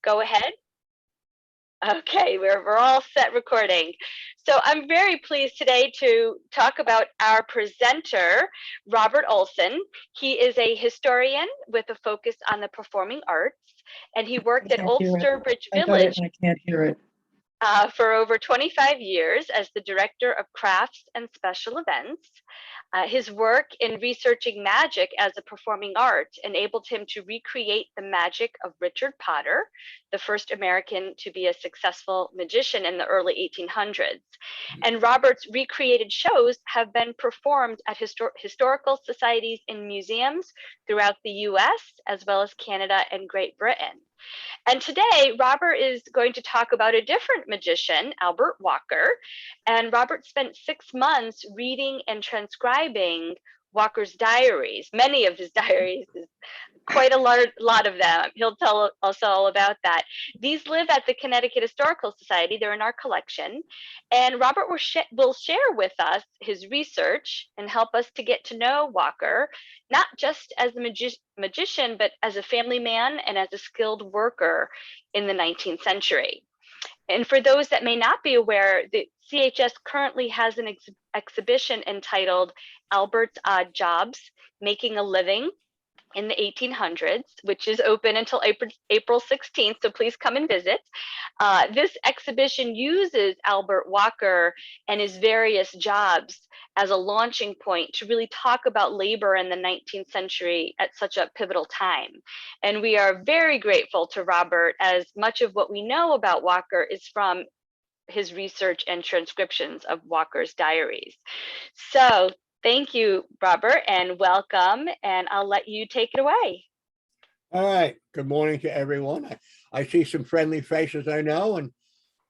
Go ahead. Okay, we're all set recording. So I'm very pleased today to talk about our presenter, Robert Olson. He is a historian with a focus on the performing arts, and he worked at Ulster Bridge I got it, Village and I can't hear it. for over 25 years as the director of crafts and special events. His work in researching magic as a performing art enabled him to recreate the magic of Richard Potter, the first American to be a successful magician in the early 1800s. And Robert's recreated shows have been performed at historical societies in museums throughout the US, as well as Canada and Great Britain. And today, Robert is going to talk about a different magician, Albert Walker. And Robert spent 6 months reading and transcribing Walker's diaries, many of his diaries, quite a lot of them. He'll tell us all about that. These live at the Connecticut Historical Society. They're in our collection. And Robert will share with us his research and help us to get to know Walker, not just as a magician, but as a family man and as a skilled worker in the 19th century. And for those that may not be aware, the CHS currently has an exhibition entitled Albert's Odd Jobs, Making a Living in the 1800s, which is open until April 16th, so please come and visit. This exhibition uses Albert Walker and his various jobs as a launching point to really talk about labor in the 19th century at such a pivotal time. And we are very grateful to Robert, as much of what we know about Walker is from his research and transcriptions of Walker's diaries. So thank you, Robert, and welcome, and I'll let you take it away. All right. Good morning to everyone. I see some friendly faces I know, and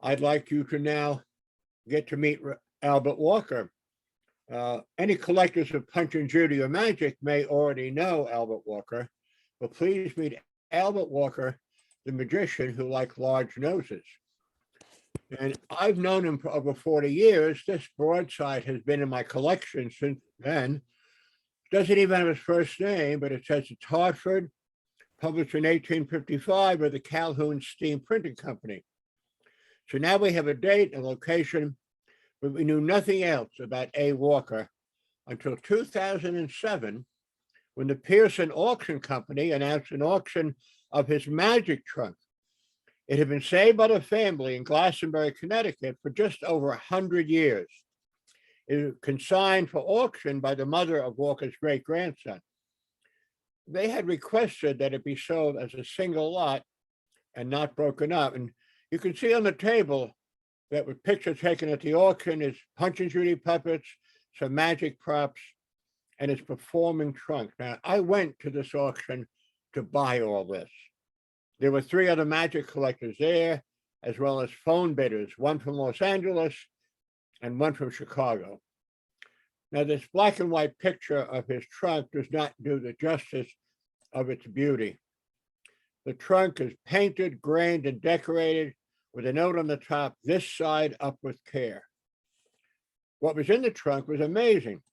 I'd like you to now get to meet Albert Walker. Any collectors of Punch and Judy or magic may already know Albert Walker, but please meet Albert Walker, the magician who likes large noses. And I've known him for over 40 years. This broadside has been in my collection since then. Doesn't even have his first name, but it says it's Hartford, published in 1855 by the Calhoun Steam Printing Company. So now we have a date and location, but we knew nothing else about A. Walker until 2007, when the Pearson Auction Company announced an auction of his magic trunk. It had been saved by the family in Glastonbury, Connecticut for just over 100 years. It was consigned for auction by the mother of Walker's great-grandson. They had requested that it be sold as a single lot and not broken up. And you can see on the table that with pictures taken at the auction is Punch and Judy puppets, some magic props, and his performing trunk. Now, I went to this auction to buy all this. There were 3 other magic collectors there, as well as phone bidders, one from Los Angeles and one from Chicago. Now, this black and white picture of his trunk does not do the justice of its beauty. The trunk is painted, grained, and decorated with a note on the top, "This side up with care." What was in the trunk was amazing.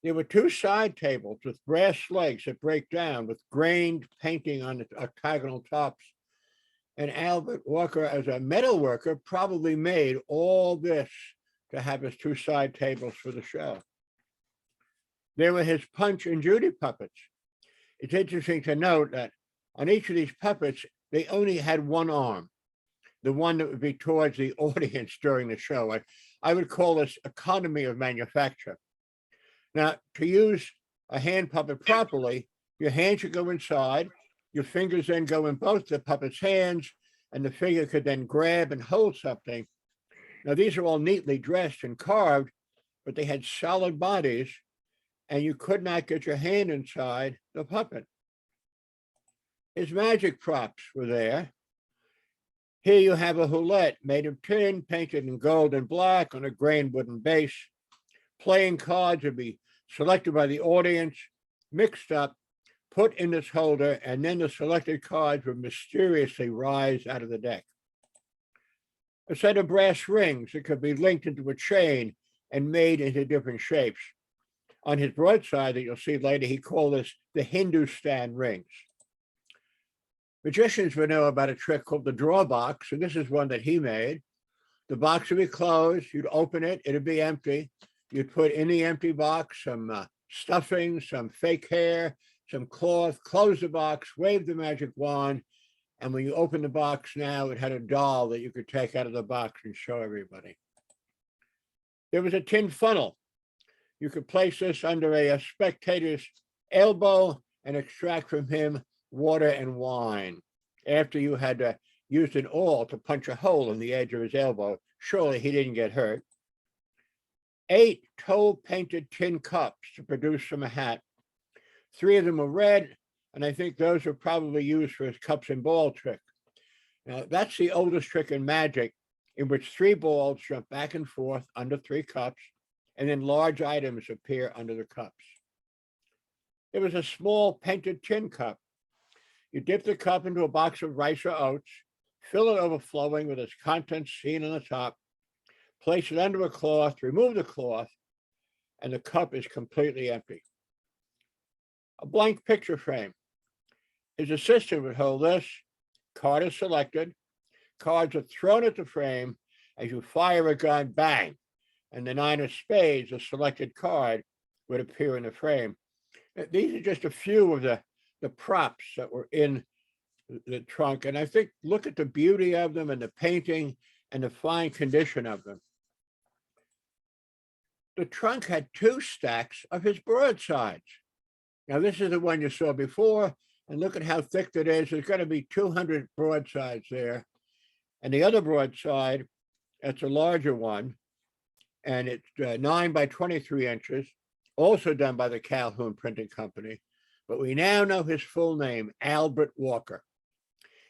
There were 2 side tables with brass legs that break down with grained painting on the octagonal tops. And Albert Walker, as a metal worker, probably made all this to have his 2 side tables for the show. There were his Punch and Judy puppets. It's interesting to note that on each of these puppets, they only had one arm, the one that would be towards the audience during the show. I would call this economy of manufacture. Now, to use a hand puppet properly, your hand should go inside, your fingers then go in both the puppet's hands, and the figure could then grab and hold something. Now, these are all neatly dressed and carved, but they had solid bodies, and you could not get your hand inside the puppet. His magic props were there. Here you have a houlette made of tin, painted in gold and black on a grained wooden base. Playing cards would be selected by the audience, mixed up, put in this holder, and then the selected cards would mysteriously rise out of the deck. A set of brass rings that could be linked into a chain and made into different shapes. On his broadside that you'll see later, he called this the Hindustan rings. Magicians would know about a trick called the draw box, and this is one that he made. The box would be closed. You'd open it. It'd be empty. You'd put in the empty box some stuffing, some fake hair, some cloth, close the box, wave the magic wand. And when you open the box now, it had a doll that you could take out of the box and show everybody. There was a tin funnel. You could place this under a spectator's elbow and extract from him water and wine. After you had used an awl to punch a hole in the edge of his elbow, surely he didn't get hurt. 8 toe-painted tin cups to produce from a hat. 3 of them were red, and I think those were probably used for his cups and ball trick. Now, that's the oldest trick in magic, in which 3 balls jump back and forth under 3 cups, and then large items appear under the cups. There was a small painted tin cup. You dip the cup into a box of rice or oats, fill it overflowing with its contents seen on the top, place it under a cloth, remove the cloth, and the cup is completely empty. A blank picture frame. His assistant would hold this, card is selected, cards are thrown at the frame, as you fire a gun, bang, and the 9 of spades, a selected card, would appear in the frame. These are just a few of the props that were in the trunk, and I think, look at the beauty of them and the painting and the fine condition of them. The trunk had 2 stacks of his broadsides. Now, this is the one you saw before, and look at how thick it is. There's got to be 200 broadsides there. And the other broadside, that's a larger one, and it's 9 by 23 inches, also done by the Calhoun Printing Company. But we now know his full name, Albert Walker.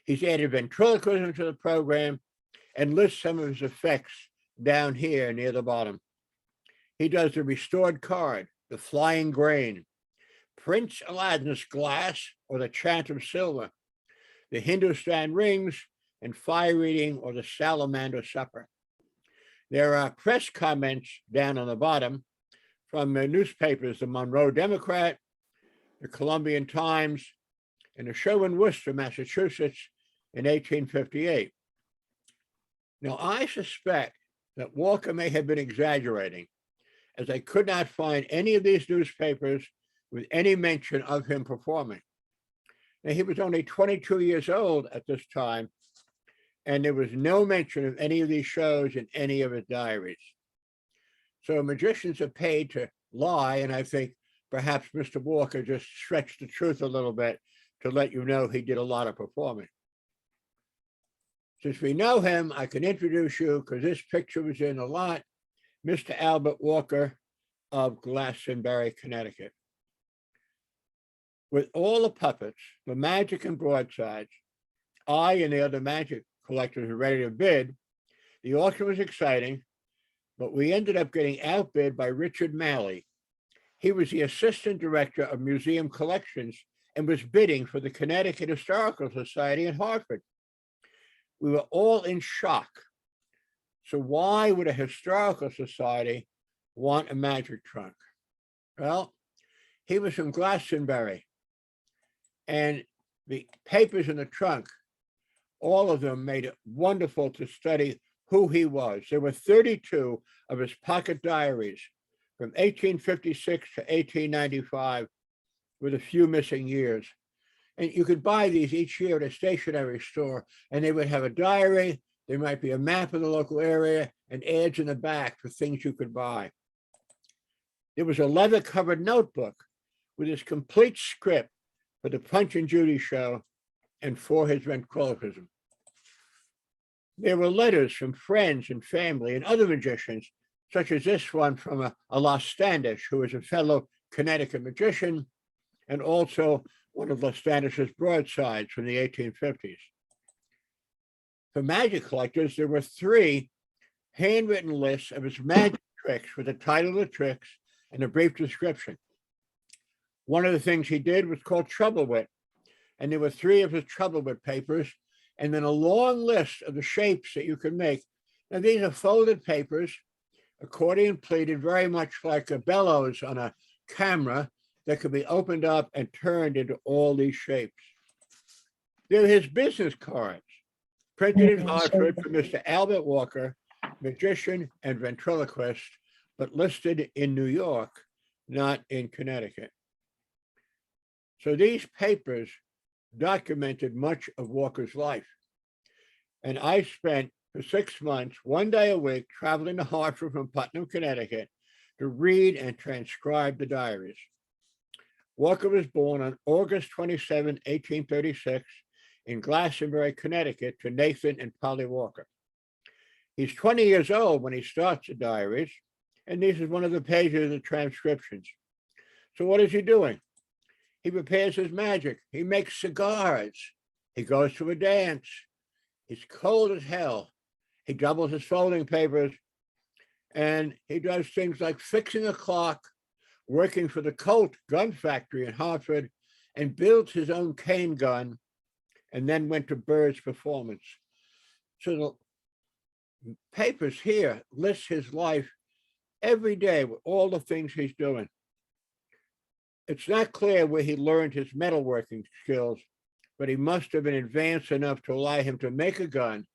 He's added ventriloquism to the program and lists some of his effects down here near the bottom. He does the restored card, the flying grain, Prince Aladdin's glass, or the chant of silver, the Hindustan rings, and fire reading, or the salamander supper. There are press comments down on the bottom from the newspapers, the Monroe Democrat, the Columbian Times, and the show in Worcester, Massachusetts in 1858. Now, I suspect that Walker may have been exaggerating, as I could not find any of these newspapers with any mention of him performing. Now, he was only 22 years old at this time, and there was no mention of any of these shows in any of his diaries. So magicians are paid to lie, and I think perhaps Mr. Walker just stretched the truth a little bit to let you know he did a lot of performing. Since we know him, I can introduce you, because this picture was in a lot, Mr. Albert Walker of Glastonbury, Connecticut. With all the puppets, the magic and broadsides, I and the other magic collectors were ready to bid. The auction was exciting, but we ended up getting outbid by Richard Malley. He was the assistant director of museum collections and was bidding for the Connecticut Historical Society in Hartford. We were all in shock. So why would a historical society want a magic trunk? Well, he was from Glastonbury, and the papers in the trunk, all of them made it wonderful to study who he was. There were 32 of his pocket diaries from 1856 to 1895, with a few missing years. And you could buy these each year at a stationery store, and they would have a diary. There might be a map of the local area and ads in the back for things you could buy. There was a leather-covered notebook with his complete script for the Punch and Judy show and for his ventriloquism. There were letters from friends and family and other magicians, such as this one from a Los Standish, who was a fellow Connecticut magician, and also one of Los Standish's broadsides from the 1850s. For magic collectors, there were 3 handwritten lists of his magic tricks with the title of the tricks and a brief description. One of the things he did was called Trouble Wit, and there were 3 of his Trouble Wit papers, and then a long list of the shapes that you could make. Now, these are folded papers, accordion pleated, very much like a bellows on a camera that could be opened up and turned into all these shapes. They're his business cards, printed in Hartford for Mr. Albert Walker, magician and ventriloquist, but listed in New York, not in Connecticut. So these papers documented much of Walker's life. And I spent for 6 months, 1 day a week, traveling to Hartford from Putnam, Connecticut, to read and transcribe the diaries. Walker was born on August 27, 1836, in Glastonbury, Connecticut, to Nathan and Polly Walker. He's 20 years old when he starts the diaries, and this is one of the pages of the transcriptions. So what is he doing? He prepares his magic. He makes cigars. He goes to a dance. He's cold as hell. He doubles his folding papers, and he does things like fixing a clock, working for the Colt gun factory in Hartford, and built his own cane gun, and then went to Bird's performance. So the papers here list his life every day with all the things he's doing. It's not clear where he learned his metalworking skills, but he must have been advanced enough to allow him to make a gun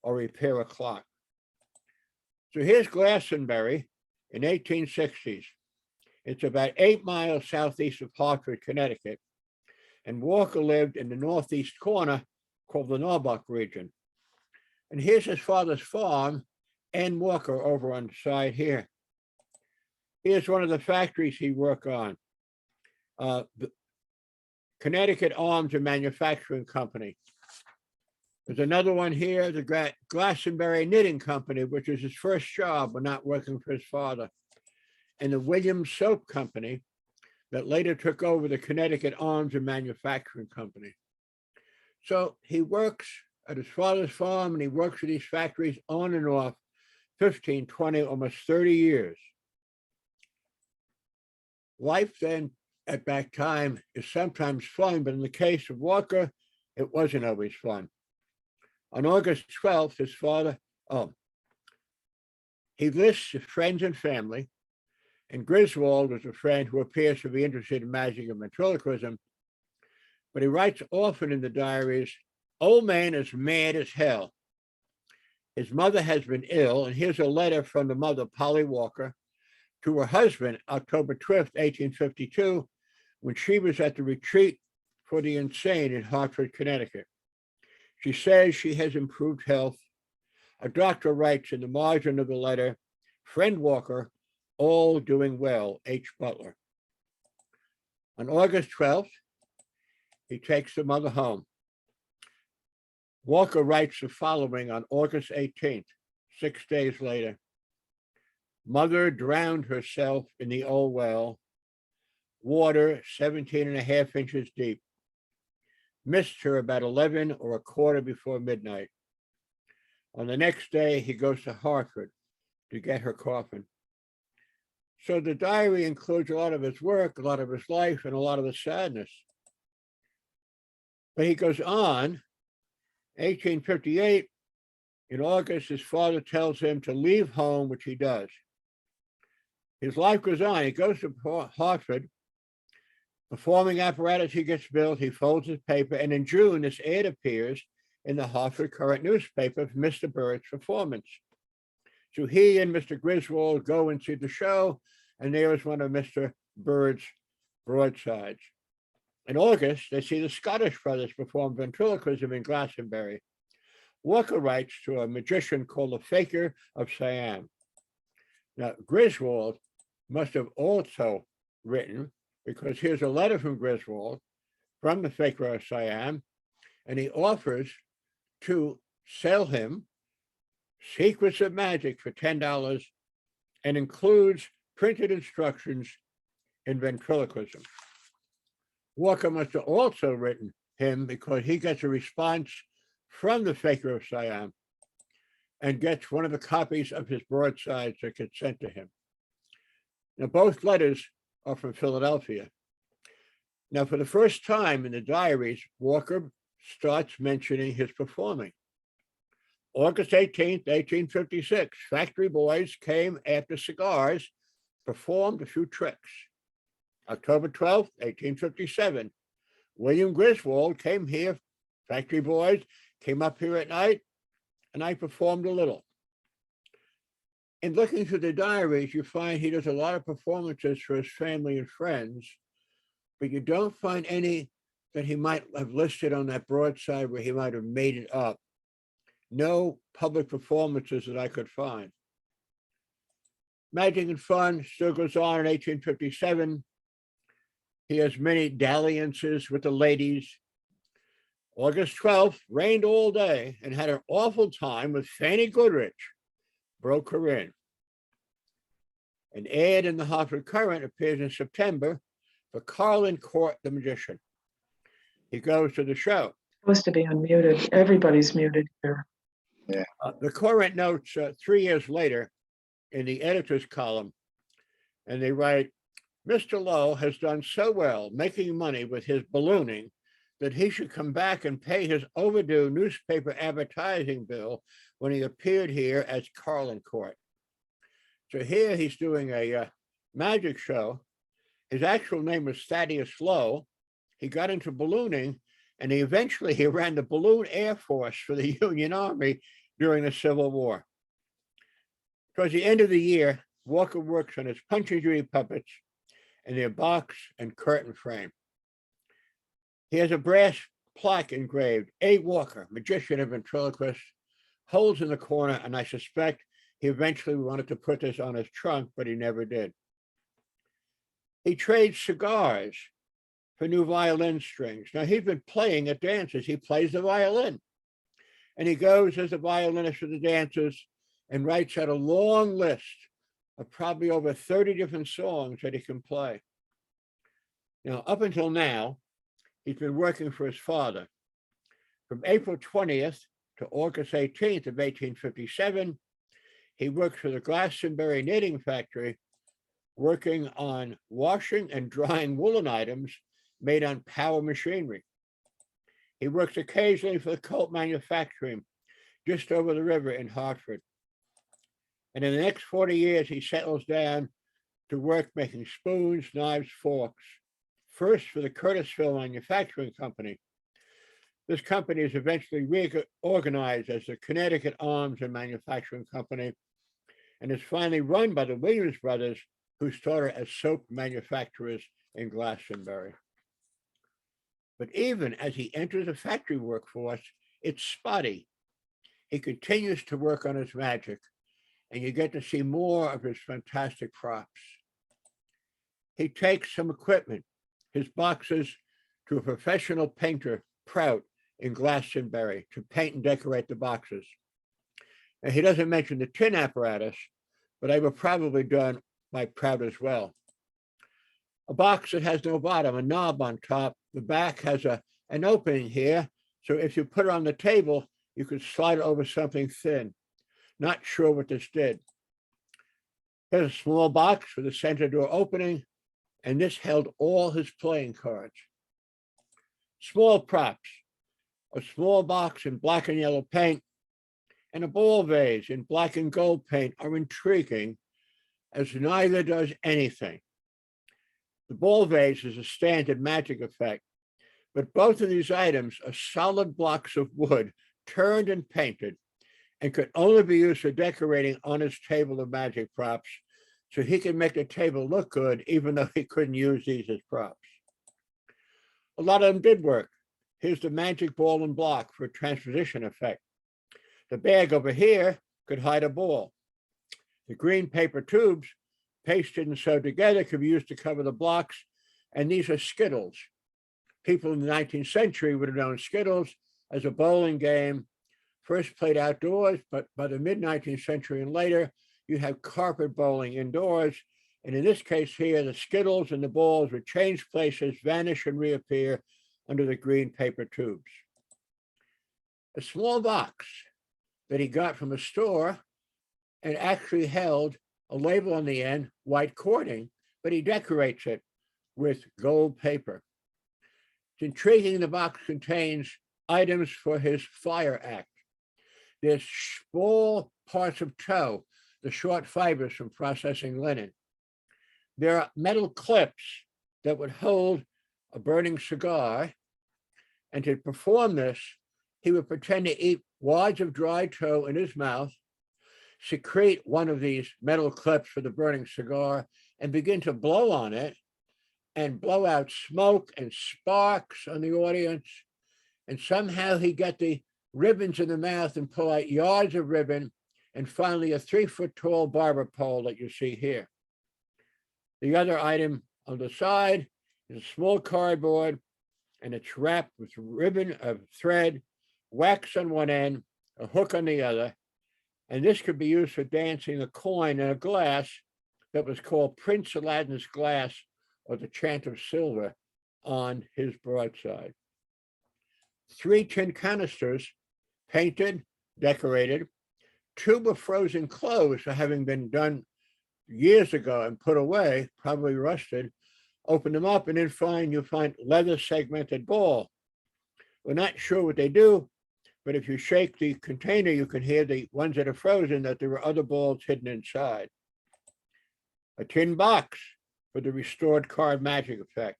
or repair a clock. So here's Glastonbury in 1860s. It's about 8 miles southeast of Hartford, Connecticut, and Walker lived in the northeast corner called the Norbuck region. And here's his father's farm and Walker over on the side here. Here's one of the factories he worked on. The Connecticut Arms and Manufacturing Company. There's another one here, the Glastonbury Knitting Company, which was his first job when not working for his father, and the Williams Soap Company that later took over the Connecticut Arms and Manufacturing Company. So he works at his father's farm, and he works at these factories on and off 15, 20, almost 30 years. Life then at that time is sometimes fun, but in the case of Walker, it wasn't always fun. On August 12th, his father, he lists his friends and family, and Griswold was a friend who appears to be interested in magic and ventriloquism, but he writes often in the diaries, "Old man is mad as hell." His mother has been ill, and here's a letter from the mother, Polly Walker, to her husband, October 12th, 1852, when she was at the retreat for the insane in Hartford, Connecticut. She says she has improved health. A doctor writes in the margin of the letter, "Friend Walker, all doing well, H. Butler." On August 12th, he takes the mother home. Walker writes the following on August 18th, 6 days later. Mother drowned herself in the old well, water 17.5 inches deep. Missed her about 11 or a quarter before midnight. On the next day, he goes to Hartford to get her coffin. So the diary includes a lot of his work, a lot of his life, and a lot of the sadness. But he goes on, 1858, in August, his father tells him to leave home, which he does. His life goes on. He goes to Hartford. Performing apparatus he gets built, he folds his paper, and in June, this ad appears in the Hartford Current newspaper for Mr. Bird's performance. So he and Mr. Griswold go and see the show, and there is one of Mr. Bird's Broadsides. In August, they see the Scottish brothers perform ventriloquism in Glastonbury. Walker writes to a magician called the Faker of Siam. Now, Griswold must have also written, because here's a letter from Griswold from the Faker of Siam, and he offers to sell him Secrets of Magic for $10 and includes printed instructions in ventriloquism. Walker must have also written him because he gets a response from the Faker of Siam and gets one of the copies of his broadsides that gets sent to him. Now, both letters are from Philadelphia. Now, for the first time in the diaries, Walker starts mentioning his performing. August 18th, 1856, factory boys came after cigars, performed a few tricks. October 12th, 1857, William Griswold came here factory boys came up here at night, and I performed a little. In looking through the diaries, you find he does a lot of performances for his family and friends, but you don't find any that he might have listed on that broadside where he might have made it up. No public performances that I could find. Magic and fun still goes on in 1857. He has many dalliances with the ladies. August 12th, rained all day and had an awful time with Fanny Goodrich, broke her in. An ad in the Hartford Courant appears in September for Carlin Court, the magician. He goes to the show. Supposed to be unmuted. Everybody's muted here. The Courant notes 3 years later in the editor's column, and they write, Mr. Lowe has done so well making money with his ballooning that he should come back and pay his overdue newspaper advertising bill when he appeared here as Carlin Court. So here he's doing a magic show. His actual name was Thaddeus Lowe. He got into ballooning, and he ran the Balloon Air Force for the Union Army during the Civil War. Towards the end of the year, Walker works on his Punch and Judy puppets and their box and curtain frame. He has a brass plaque engraved, A. Walker, magician and ventriloquist, holes in the corner, and I suspect he eventually wanted to put this on his trunk, but he never did. He trades cigars for new violin strings. Now, he's been playing at dances. He plays the violin. And he goes as a violinist for the dances and writes out a long list of probably over 30 different songs that he can play. Now, up until now, he's been working for his father. From April 20th to August 18th of 1857, he worked for the Glastonbury knitting factory, working on washing and drying woolen items made on power machinery. He works occasionally for the Colt Manufacturing just over the river in Hartford. And in the next 40 years, he settles down to work making spoons, knives, forks, first for the Curtisville Manufacturing Company. This company is eventually reorganized as the Connecticut Arms and Manufacturing Company, and is finally run by the Williams brothers, who started as soap manufacturers in Glastonbury. But even as he enters the factory workforce, it's spotty. He continues to work on his magic, and you get to see more of his fantastic props. He takes some equipment, his boxes, to a professional painter, Prout, in Glastonbury, to paint and decorate the boxes. And he doesn't mention the tin apparatus, but they were probably done by Prout as well. A box that has no bottom, a knob on top. The back has an opening here, so if you put it on the table, you could slide it over something thin. Not sure what this did. Here's a small box with a center door opening, and this held all his playing cards. Small props, a small box in black and yellow paint, and a ball vase in black and gold paint are intriguing, as neither does anything. The ball vase is a standard magic effect, but both of these items are solid blocks of wood turned and painted, and could only be used for decorating on his table of magic props, so he could make the table look good, even though he couldn't use these as props. A lot of them did work. Here's the magic ball and block for a transposition effect. The bag over here could hide a ball. The green paper tubes, pasted and sewed together, could be used to cover the blocks, and these are Skittles. People in the 19th century would have known Skittles as a bowling game, first played outdoors, but by the mid-19th century and later, you have carpet bowling indoors. And in this case here, the Skittles and the balls would change places, vanish, and reappear under the green paper tubes. A small box that he got from a store and actually held a label on the end, white cording, but he decorates it with gold paper. It's intriguing. The box contains items for his fire act. There's small parts of tow, the short fibers from processing linen. There are metal clips that would hold a burning cigar. And to perform this, he would pretend to eat wads of dry tow in his mouth, secrete one of these metal clips for the burning cigar, and begin to blow on it and blow out smoke and sparks on the audience. And somehow he got the ribbons in the mouth and pull out yards of ribbon, and finally a 3-foot tall barber pole that you see here. The other item on the side is a small cardboard, and it's wrapped with ribbon of thread, wax on one end, a hook on the other. And this could be used for dancing a coin in a glass that was called Prince Aladdin's glass, or the chant of silver, on his broadside. 3 tin canisters, painted, decorated. 2 were frozen clothes for having been done years ago and put away, probably rusted. Open them up and then you'll find leather segmented ball. We're not sure what they do, but if you shake the container, you can hear the ones that are frozen, that there were other balls hidden inside. A tin box for the restored card magic effect.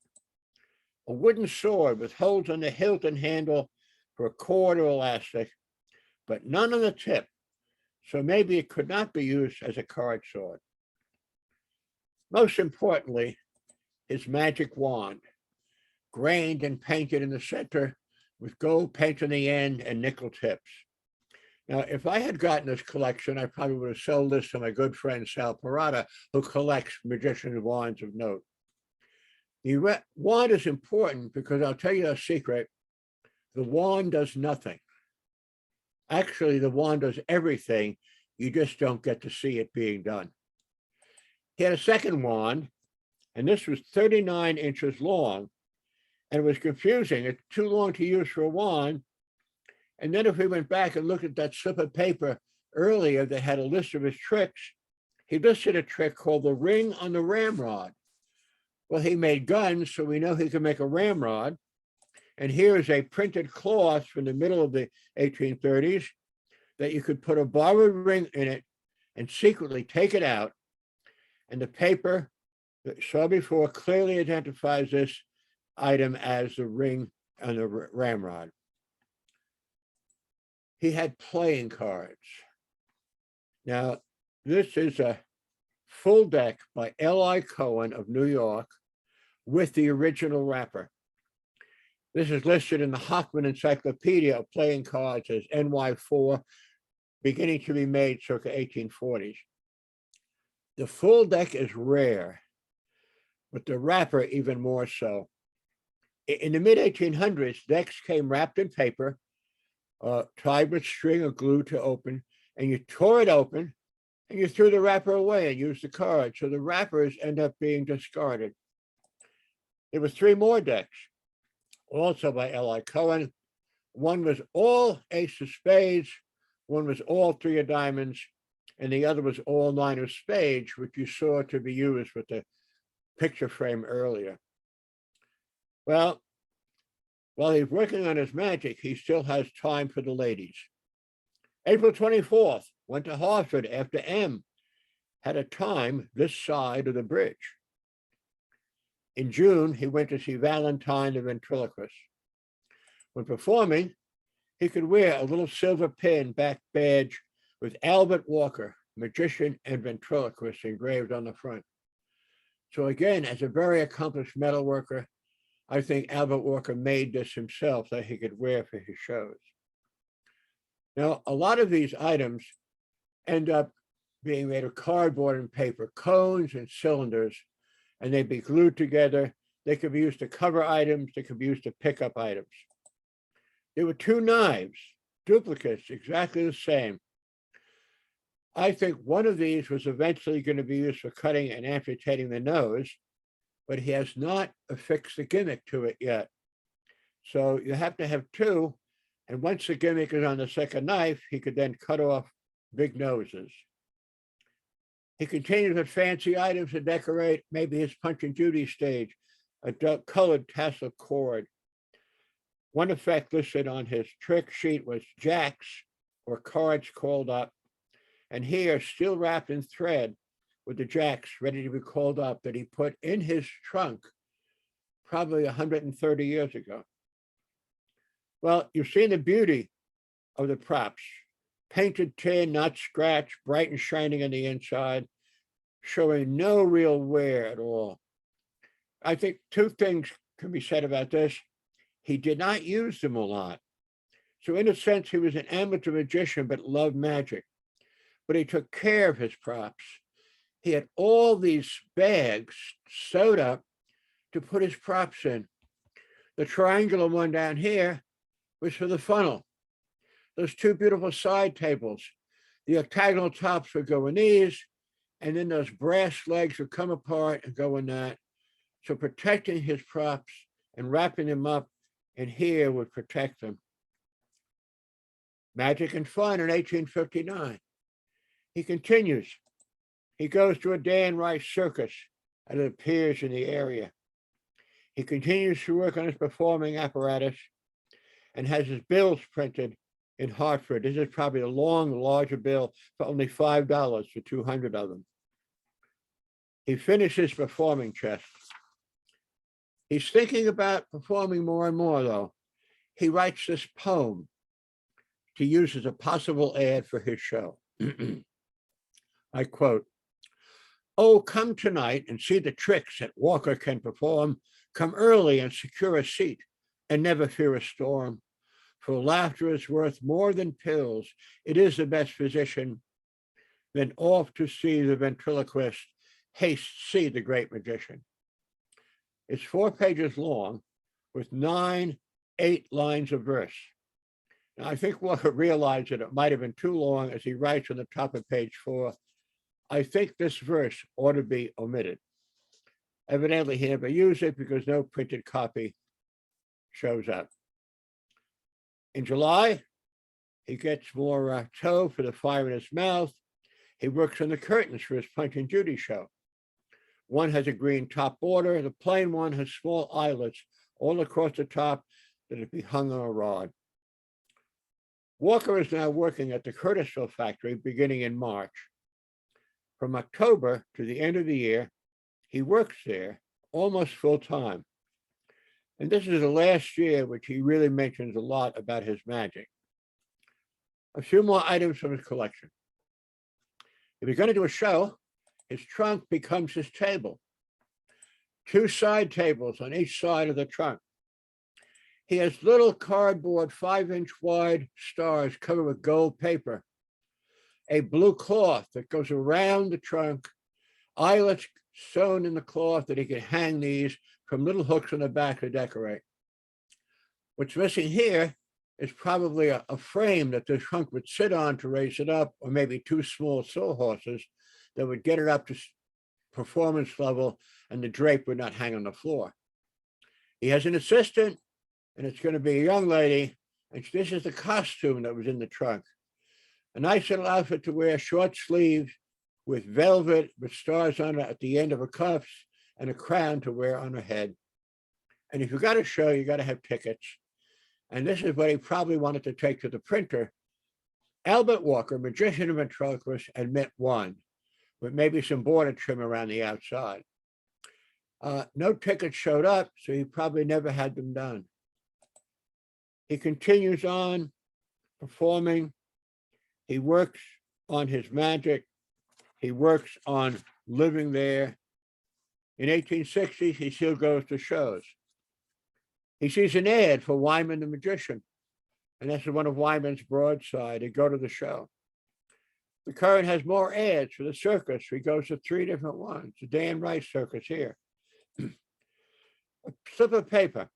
A wooden sword with holes on the hilt and handle for a cord or elastic, but none on the tip. So maybe it could not be used as a card sword. Most importantly, his magic wand, grained and painted in the center with gold paint on the end and nickel tips. Now, if I had gotten this collection, I probably would have sold this to my good friend Sal Parada, who collects magician's wands of note. The wand is important because I'll tell you a secret. The wand does nothing. Actually, the wand does everything. You just don't get to see it being done. He had a second wand, and this was 39 inches long, and it was confusing. It's too long to use for a wand. And then if we went back and looked at that slip of paper earlier that had a list of his tricks, he listed a trick called the ring on the ramrod. Well, he made guns, so we know he can make a ramrod. And here is a printed cloth from the middle of the 1830s that you could put a borrowed ring in it and secretly take it out. And the paper that you saw before clearly identifies this item as the ring on the ramrod. He had playing cards. Now, this is a full deck by L.I. Cohen of New York with the original wrapper. This is listed in the Hockman Encyclopedia of Playing Cards as NY4, beginning to be made circa 1840s. The full deck is rare, but the wrapper even more so. In the mid-1800s, decks came wrapped in paper, tied with string or glue to open, and you tore it open and you threw the wrapper away and used the card. So the wrappers end up being discarded. There were 3 more decks, also by L.I. Cohen. One was all ace of spades, one was all 3 of diamonds, and the other was all 9 of spades, which you saw to be used with the picture frame earlier. Well, while he's working on his magic, he still has time for the ladies. April 24th, went to Hartford after M, had a time this side of the bridge. In June, he went to see Valentine the ventriloquist. When performing, he could wear a little silver pin back badge with Albert Walker, magician and ventriloquist, engraved on the front. So again, as a very accomplished metalworker, I think Albert Walker made this himself that he could wear for his shows. Now, a lot of these items end up being made of cardboard and paper, cones and cylinders, and they'd be glued together. They could be used to cover items. They could be used to pick up items. There were 2 knives, duplicates, exactly the same. I think one of these was eventually going to be used for cutting and amputating the nose, but he has not affixed the gimmick to it yet. So you have to have 2, and once the gimmick is on the second knife, he could then cut off big noses. He continues with fancy items to decorate maybe his Punch and Judy stage, a colored tassel cord. One effect listed on his trick sheet was jacks, or cards called up, and here, still wrapped in thread, with the jacks ready to be called up, that he put in his trunk probably 130 years ago. Well, you've seen the beauty of the props. Painted tin, not scratched, bright and shining on the inside, showing no real wear at all. I think two things can be said about this. He did not use them a lot. So in a sense, he was an amateur magician, but loved magic. But he took care of his props. He had all these bags sewed up to put his props in. The triangular one down here was for the funnel. Those two beautiful side tables, the octagonal tops would go in these, and then those brass legs would come apart and go in that. So protecting his props and wrapping them up in here would protect them. Magic and fun in 1859. He continues. He goes to a Dan Rice circus and it appears in the area. He continues to work on his performing apparatus and has his bills printed in Hartford. This is probably a long, larger bill for only $5 for 200 of them. He finishes performing chess. He's thinking about performing more and more, though. He writes this poem to use as a possible ad for his show. I quote, "Oh, come tonight and see the tricks that Walker can perform. Come early and secure a seat and never fear a storm. For laughter is worth more than pills. It is the best physician. Then off to see the ventriloquist. Haste, see the great magician." It's 4 pages long with 8 lines of verse. Now, I think Walker realized that it might have been too long as he writes on the top of page 4, "I think this verse ought to be omitted." Evidently, he never used it because no printed copy shows up. In July, he gets more tow for the fire in his mouth. He works on the curtains for his Punch and Judy show. One has a green top border. The plain one has small eyelets all across the top that would be hung on a rod. Walker is now working at the Curtisville factory beginning in March. From October to the end of the year, he works there almost full time. And this is the last year which he really mentions a lot about his magic. A few more items from his collection. If he's going to do a show, his trunk becomes his table. 2 side tables on each side of the trunk. He has little cardboard 5-inch wide stars covered with gold paper, a blue cloth that goes around the trunk, eyelets sewn in the cloth that he can hang these from little hooks on the back to decorate. What's missing here is probably a frame that the trunk would sit on to raise it up, or maybe 2 small sawhorses that would get it up to performance level and the drape would not hang on the floor. He has an assistant, and it's going to be a young lady, and this is the costume that was in the trunk. A nice little outfit to wear, short sleeves with velvet with stars on it at the end of her cuffs and a crown to wear on her head. And if you got a show, you got to have tickets. And this is what he probably wanted to take to the printer. Albert Walker, magician and ventriloquist, admit 1, with maybe some border trim around the outside. No tickets showed up, so he probably never had them done. He continues on performing. He works on his magic. He works on living there. In 1860s, he still goes to shows. He sees an ad for Wyman the Magician, and that's one of Wyman's Broadsides. He go to the show. The Current has more ads for the circus. He goes to 3 different ones. The Dan Rice circus here. A slip of paper.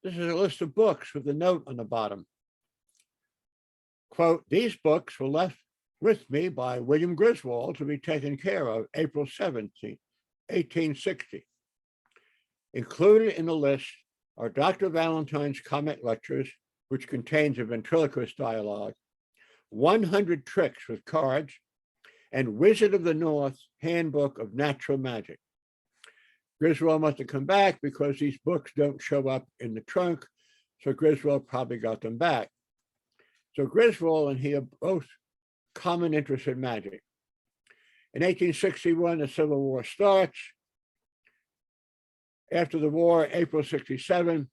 This is a list of books with a note on the bottom. Quote, "These books were left with me by William Griswold to be taken care of April 17, 1860. Included in the list are Dr. Valentine's comic lectures, which contains a ventriloquist dialogue, 100 tricks with cards, and Wizard of the North Handbook of Natural Magic." Griswold must have come back because these books don't show up in the trunk, so Griswold probably got them back. So Griswold and he are both common interest in magic. In 1861, the Civil War starts. After the war, April 67,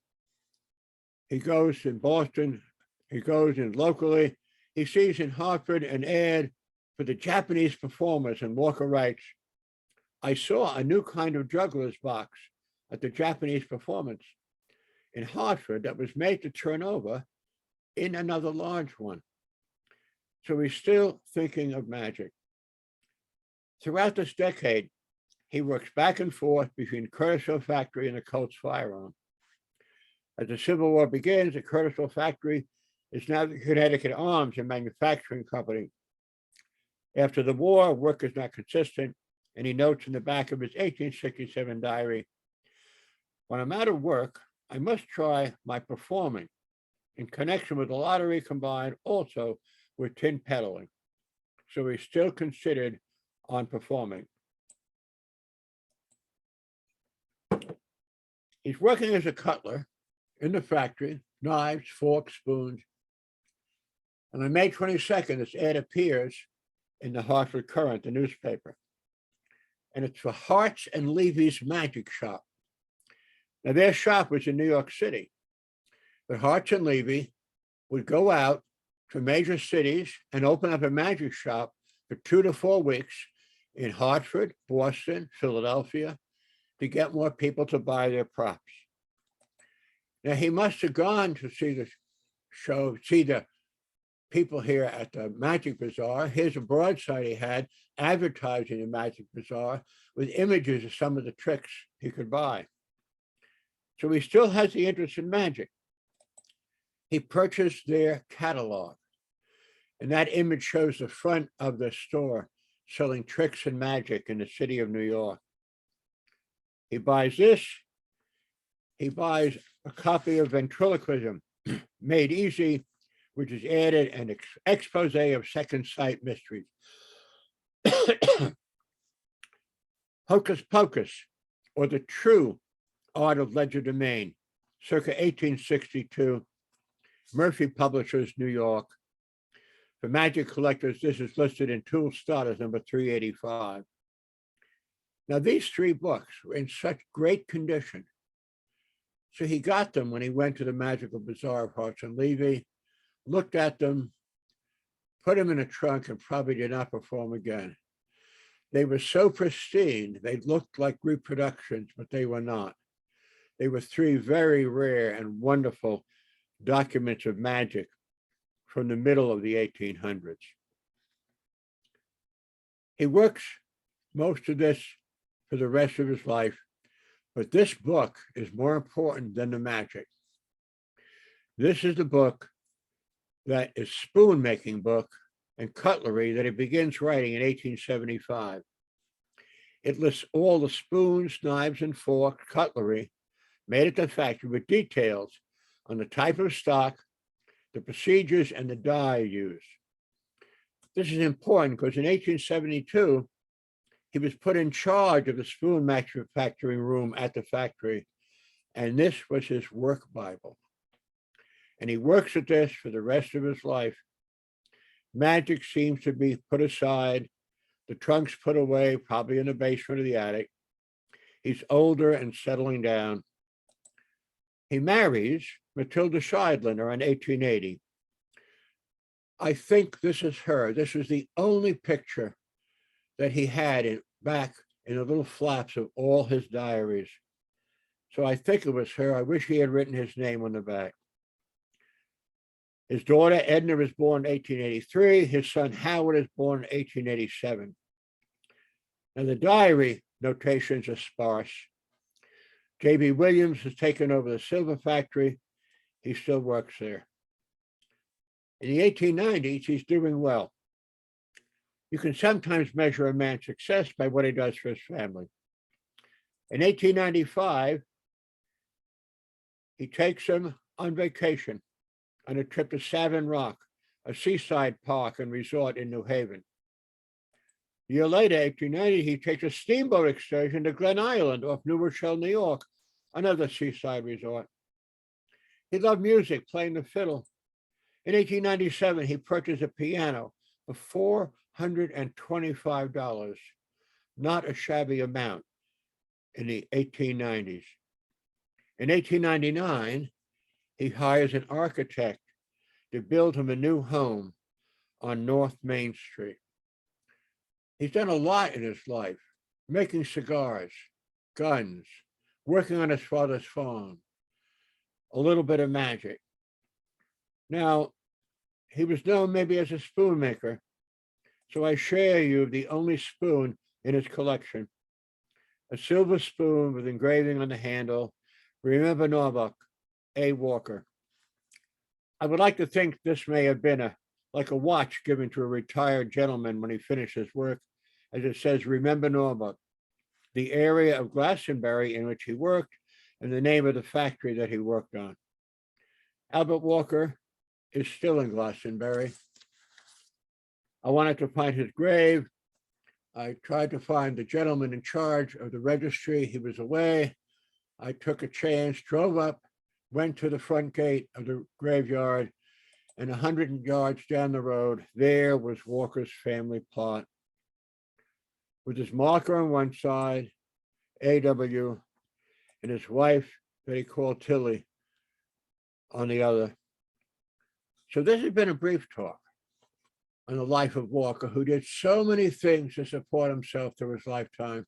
he goes in Boston he goes in locally. He sees in Hartford an ad for the Japanese performers, and Walker writes, I saw a new kind of juggler's box at the Japanese performance in Hartford that was made to turn over in another large one. So he's still thinking of magic. Throughout this decade, he works back and forth between Curtisville Factory and the Colts Firearm. As the Civil War begins, the Curtisville Factory is now the Connecticut Arms and Manufacturing Company. After the war, work is not consistent, and he notes in the back of his 1867 diary, when I'm out of work, I must try my performing in connection with the lottery, combined also with tin peddling. So he's still considered on performing. He's working as a cutler in the factory, knives, forks, spoons. And on May 22nd, this ad appears in the Hartford Courant, the newspaper. And it's for Hart's and Levy's Magic Shop. Now, their shop was in New York City, but Hart's and Levy would go out to major cities and open up a magic shop for 2 to 4 weeks in Hartford, Boston, Philadelphia, to get more people to buy their props. Now, he must have gone to see the show, see the people here at the Magic Bazaar. Here's a broadside he had advertising the Magic Bazaar with images of some of the tricks he could buy. So he still has the interest in magic. He purchased their catalog, and that image shows the front of the store selling tricks and magic in the city of New York. He buys this. He buys a copy of Ventriloquism Made Easy, which is added an expose of second sight mysteries. Hocus Pocus, or the True Art of Legerdemain, circa 1862, Murphy Publishers, New York. For magic collectors, this is listed in Tool Starters number 385. Now, these 3 books were in such great condition. So he got them when he went to the Magical Bazaar of Hart's and Levy, looked at them, put them in a trunk, and probably did not perform again. They were so pristine, they looked like reproductions, but they were not. They were 3 very rare and wonderful documents of magic from the middle of the 1800s. He works most of this for the rest of his life, but this book is more important than the magic. This is the book that is spoon making book and cutlery that he begins writing in 1875. It lists all the spoons, knives, and forks, cutlery made at the factory with details on the type of stock, the procedures, and the dye used. This is important because in 1872, he was put in charge of the spoon manufacturing room at the factory, and this was his work Bible. And he works at this for the rest of his life. Magic seems to be put aside, the trunks put away, probably in the basement of the attic. He's older and settling down. He marries Matilda Scheidlin around 1880. I think this is her. This was the only picture that he had back in the little flaps of all his diaries. So I think it was her. I wish he had written his name on the back. His daughter, Edna, was born in 1883. His son, Howard, is born in 1887. Now, the diary notations are sparse. J.B. Williams has taken over the silver factory. He still works there. In the 1890s, he's doing well. You can sometimes measure a man's success by what he does for his family. In 1895, he takes them on vacation on a trip to Savin Rock, a seaside park and resort in New Haven. A year later, 1890, he takes a steamboat excursion to Glen Island off New Rochelle, New York, another seaside resort. He loved music, playing the fiddle. In 1897, he purchased a piano for $425, not a shabby amount in the 1890s. In 1899, he hires an architect to build him a new home on North Main Street. He's done a lot in his life, making cigars, guns, working on his father's farm, a little bit of magic. Now, he was known maybe as a spoon maker, so I share you the only spoon in his collection, a silver spoon with engraving on the handle, "Remember Norbuck, A. Walker." I would like to think this may have been like a watch given to a retired gentleman when he finished his work, as it says, "Remember Norbuck," the area of Glastonbury in which he worked, and the name of the factory that he worked on. Albert Walker is still in Glastonbury. I wanted to find his grave. I tried to find the gentleman in charge of the registry. He was away. I took a chance, drove up, went to the front gate of the graveyard, and 100 yards down the road, there was Walker's family plot, with his marker on one side, AW, and his wife that he called Tilly on the other. So this has been a brief talk on the life of Walker, who did so many things to support himself through his lifetime,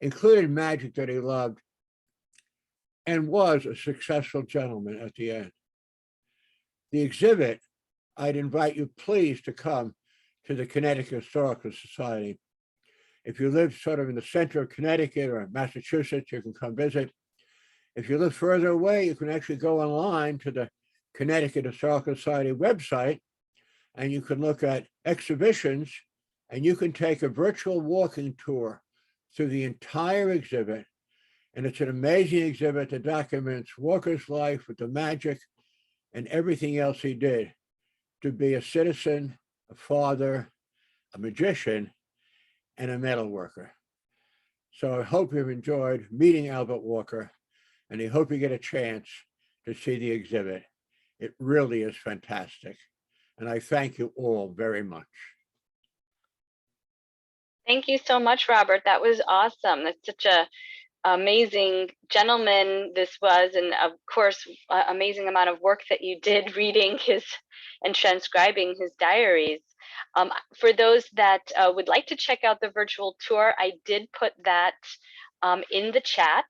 including magic that he loved, and was a successful gentleman at the end. The exhibit, I'd invite you please to come to the Connecticut Historical Society. If you live sort of in the center of Connecticut or Massachusetts, you can come visit. If you live further away, you can actually go online to the Connecticut Historical Society website, and you can look at exhibitions, and you can take a virtual walking tour through the entire exhibit. And it's an amazing exhibit that documents Walker's life with the magic and everything else he did to be a citizen, a father, a magician, and a metal worker. So I hope you've enjoyed meeting Albert Walker, and I hope you get a chance to see the exhibit. It really is fantastic. And I thank you all very much. Thank you so much, Robert. That was awesome. That's such a amazing gentleman this was, and of course, amazing amount of work that you did reading his and transcribing his diaries. For those that would like to check out the virtual tour, I did put that in the chat.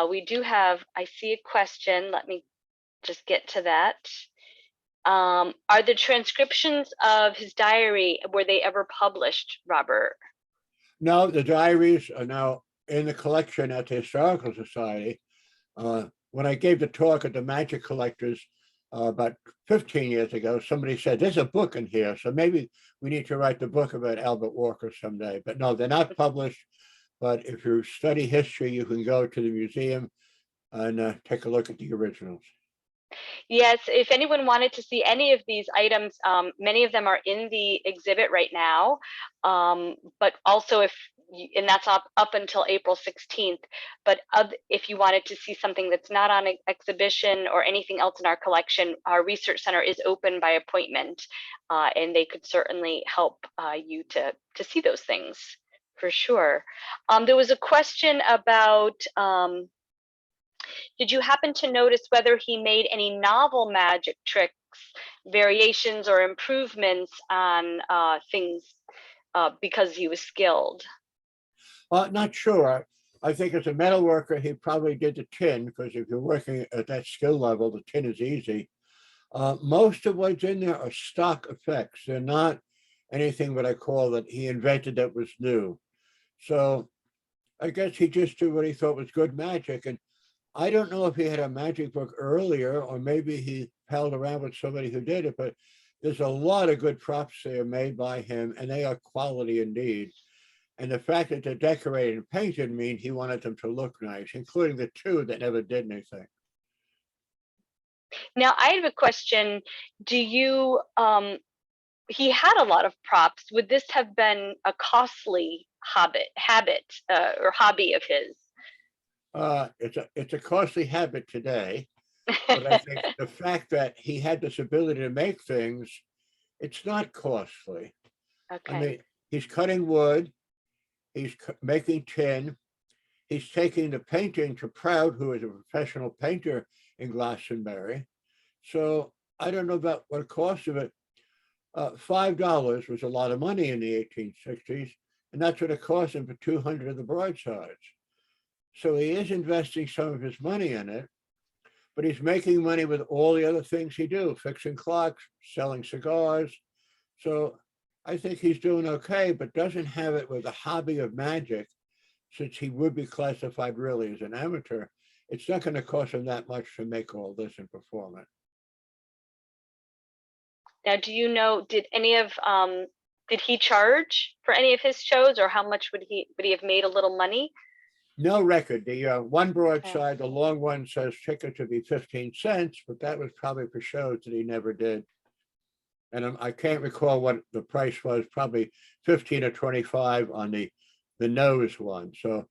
We do have, I see a question. Let me just get to that. Are the transcriptions of his diary, were they ever published, Robert? No, the diaries are now in the collection at the Historical Society. When I gave the talk at the Magic Collectors about 15 years ago, somebody said, "There's a book in here, so maybe we need to write the book about Albert Walker someday." But no, they're not published. But if you study history, you can go to the museum and take a look at the originals. Yes, if anyone wanted to see any of these items, many of them are in the exhibit right now. But also and that's up until April 16th. But if you wanted to see something that's not on exhibition or anything else in our collection, our research center is open by appointment, and they could certainly help you to see those things for sure. There was a question about, did you happen to notice whether he made any novel magic tricks, variations, or improvements on things because he was skilled? Not sure. I think as a metal worker, he probably did the tin, because if you're working at that skill level, the tin is easy. Most of what's in there are stock effects. They're not anything what I call that he invented that was new. So I guess he just did what he thought was good magic. And I don't know if he had a magic book earlier, or maybe he palled around with somebody who did it, but there's a lot of good props there made by him, and they are quality indeed. And the fact that they're decorated and painted mean he wanted them to look nice, including the two that never did anything. Now, I have a question. Do you, he had a lot of props. Would this have been a costly habit or hobby of his? It's a costly habit today, but I think the fact that he had this ability to make things, it's not costly. Okay. I mean, he's cutting wood, he's making tin, he's taking the painting to Proud, who is a professional painter in Glastonbury. So I don't know about what it cost of it. $5 was a lot of money in the 1860s, and that's what it cost him for 200 of the broadsides. So he is investing some of his money in it, but he's making money with all the other things he do, fixing clocks, selling cigars. So I think he's doing okay, but doesn't have it with a hobby of magic, since he would be classified really as an amateur. It's not going to cost him that much to make all this and perform it. Now, do you know, did he charge for any of his shows, or how much would he have made a little money? No record. The one broadside, the long one, says ticket to be 15 cents, but that was probably for shows that he never did. And I can't recall what the price was, probably 15 or 25 on the nose one. So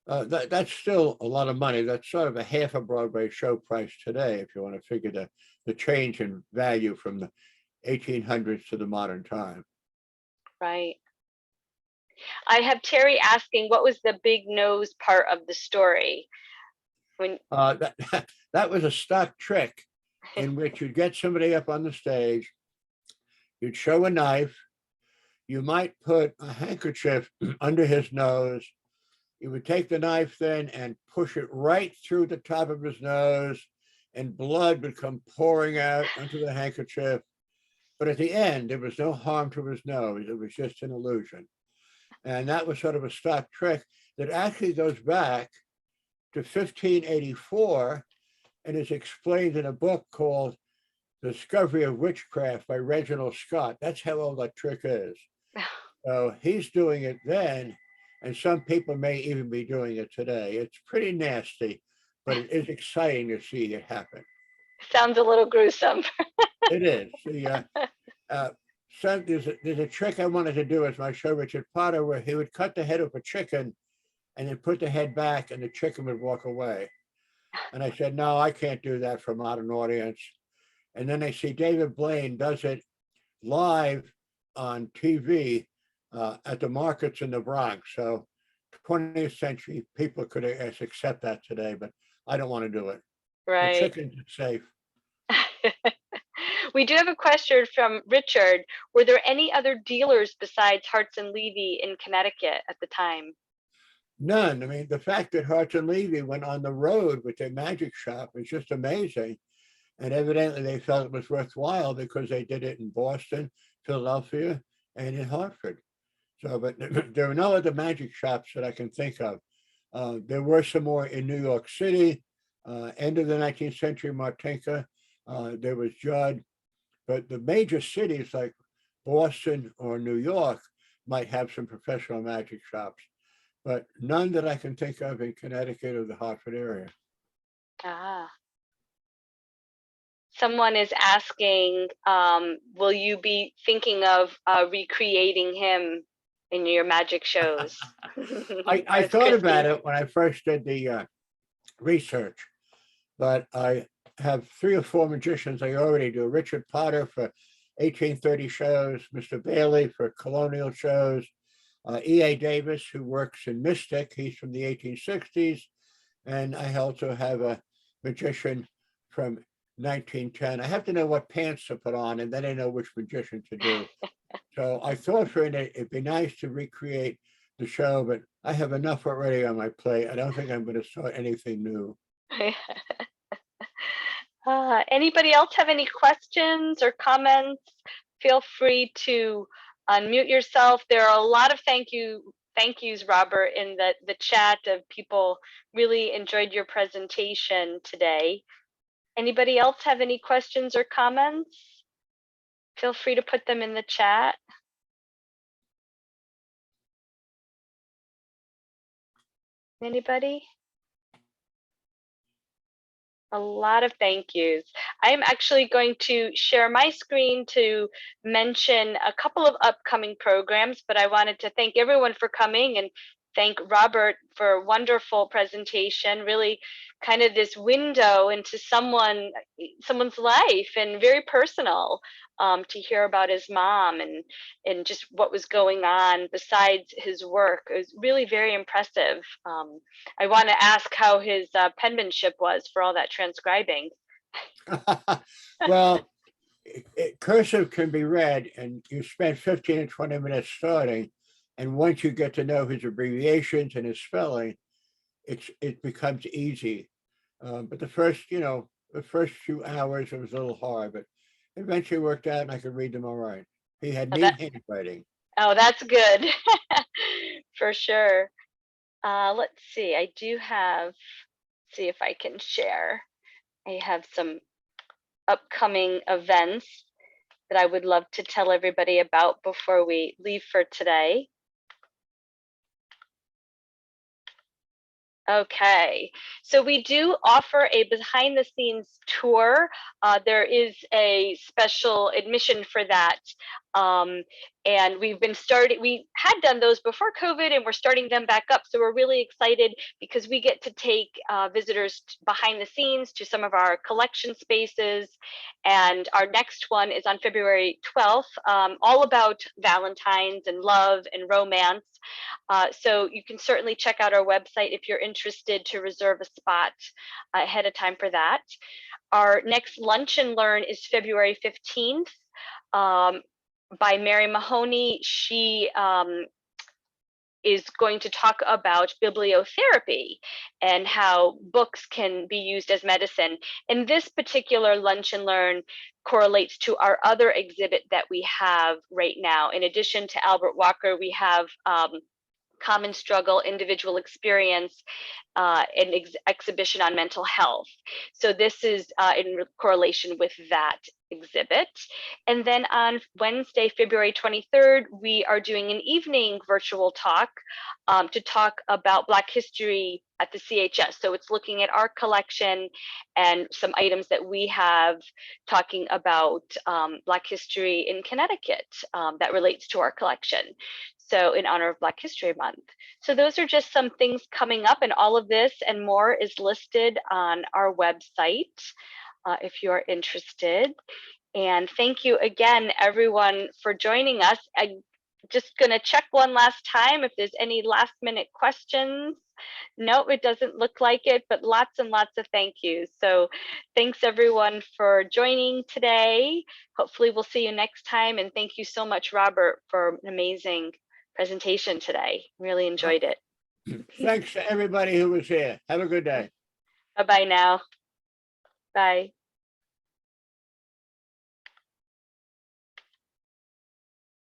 that's still a lot of money. That's sort of a half a Broadway show price today, if you want to figure the change in value from the 1800s to the modern time. Right. I have Terry asking, what was the big nose part of the story? When that was a stock trick in which you'd get somebody up on the stage, you'd show a knife, you might put a handkerchief under his nose, you would take the knife then and push it right through the top of his nose, and blood would come pouring out onto the handkerchief. But at the end, there was no harm to his nose. It was just an illusion. And that was sort of a stock trick that actually goes back to 1584 and is explained in a book called The Discovery of Witchcraft by Reginald Scott. That's how old that trick is. So he's doing it then, and some people may even be doing it today. It's pretty nasty, but it is exciting to see it happen. Sounds a little gruesome. It is. There's a trick I wanted to do as my show, Richard Potter, where he would cut the head of a chicken and then put the head back and the chicken would walk away. And I said, no, I can't do that for a modern audience. And then I see David Blaine does it live on TV at the markets in the Bronx. So 20th century people could accept that today, but I don't want to do it. Right. The chickens are safe. We do have a question from Richard. Were there any other dealers besides Hartz and Levy in Connecticut at the time? None. I mean, the fact that Hartz and Levy went on the road with their magic shop is just amazing. And evidently they felt it was worthwhile because they did it in Boston, Philadelphia, and in Hartford. So, but there are no other magic shops that I can think of. There were some more in New York City, end of the 19th century, Martinka. There was Judd. But the major cities like Boston or New York might have some professional magic shops, but none that I can think of in Connecticut or the Hartford area. Someone is asking, will you be thinking of recreating him in your magic shows? I thought about it when I first did the research, but I have 3 or 4 magicians I already do. Richard Potter for 1830 shows, Mr. Bailey for colonial shows, E.A. Davis, who works in Mystic, he's from the 1860s, and I also have a magician from 1910. I have to know what pants to put on, and then I know which magician to do. So I thought for it'd be nice to recreate the show, but I have enough already on my plate. I don't think I'm going to start anything new. Anybody else have any questions or comments? Feel free to unmute yourself. There are a lot of thank yous, Robert, in the chat of people really enjoyed your presentation today. Anybody else have any questions or comments? Feel free to put them in the chat. Anybody? A lot of thank yous. I'm actually going to share my screen to mention a couple of upcoming programs, but I wanted to thank everyone for coming and thank Robert for a wonderful presentation, really kind of this window into someone's life and very personal, to hear about his mom and just what was going on besides his work. It was really very impressive. I want to ask how his penmanship was for all that transcribing. Well, cursive can be read, and you spend 15 to 20 minutes starting. And once you get to know his abbreviations and his spelling, it becomes easy. But the first few hours, it was a little hard, but eventually worked out and I could read them all right. He had Oh, neat handwriting. Oh, that's good. For sure. Let's see. I do have, see if I can share. I have some upcoming events that I would love to tell everybody about before we leave for today. Okay, so we do offer a behind the scenes tour. There is a special admission for that. And we had done those before COVID and we're starting them back up. So we're really excited because we get to take visitors behind the scenes to some of our collection spaces. And our next one is on February 12th, all about Valentine's and love and romance. So you can certainly check out our website if you're interested to reserve a spot ahead of time for that. Our next Lunch and Learn is February 15th by Mary Mahoney. She is going to talk about bibliotherapy and how books can be used as medicine. And this particular Lunch and Learn correlates to our other exhibit that we have right now. In addition to Albert Walker, we have Common Struggle, Individual Experience, an exhibition on mental health. So this is in correlation with that exhibit. And then on Wednesday, February 23rd, we are doing an evening virtual talk to talk about Black history at the CHS. So it's looking at our collection and some items that we have talking about Black history in Connecticut that relates to our collection. So in honor of Black History Month. So those are just some things coming up, and all of this and more is listed on our website if you're interested. And thank you again, everyone, for joining us. I'm just gonna check one last time if there's any last minute questions. No, it doesn't look like it, but lots and lots of thank yous. So thanks everyone for joining today. Hopefully we'll see you next time. And thank you so much, Robert, for an amazing presentation today. Really enjoyed it. Thanks to everybody who was here. Have a good day. Bye-bye now. Bye.